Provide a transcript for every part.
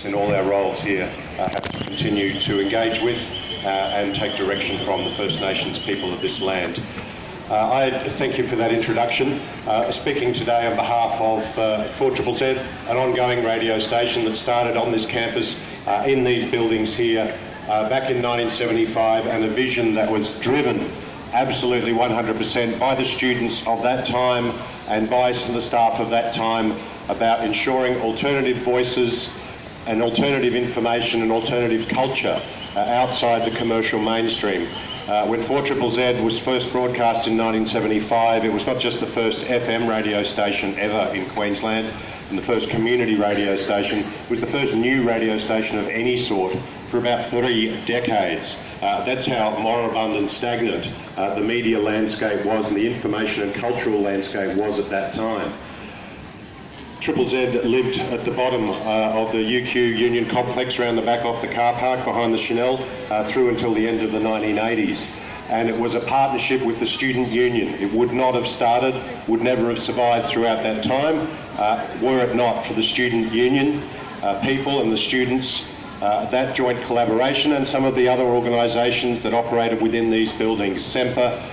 in all our roles here have to continue to engage with and take direction from the First Nations people of this land. I thank you for that introduction. Speaking today on behalf of 4ZZZ, an ongoing radio station that started on this campus in these buildings here back in 1975, and a vision that was driven absolutely 100% by the students of that time and by the staff of that time about ensuring alternative voices and alternative information and alternative culture outside the commercial mainstream. When 4ZZZ was first broadcast in 1975, it was not just the first FM radio station ever in Queensland and the first community radio station, it was the first new radio station of any sort for about 3 decades. That's how moribund and stagnant the media landscape was and the information and cultural landscape was at that time. 4ZZZ lived at the bottom of the UQU Union complex around the back off the car park behind the Chanel through until the end of the 1980s. And it was a partnership with the student union. It would not have started, would never have survived throughout that time were it not for the student union people and the students, that joint collaboration, and some of the other organisations that operated within these buildings. SEMPA,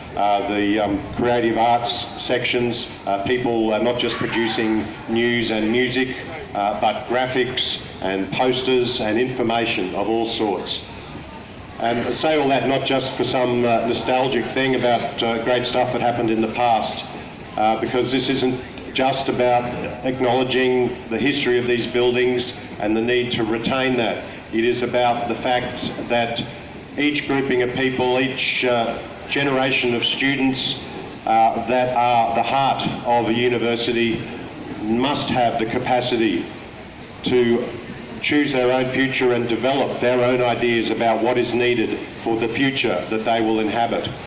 the creative arts sections, people not just producing news and music, but graphics and posters and information of all sorts. And I say all that not just for some nostalgic thing about great stuff that happened in the past, because this isn't just about acknowledging the history of these buildings and the need to retain that. It is about the fact that each grouping of people, each generation of students that are the heart of a university must have the capacity to choose their own future and develop their own ideas about what is needed for the future that they will inhabit.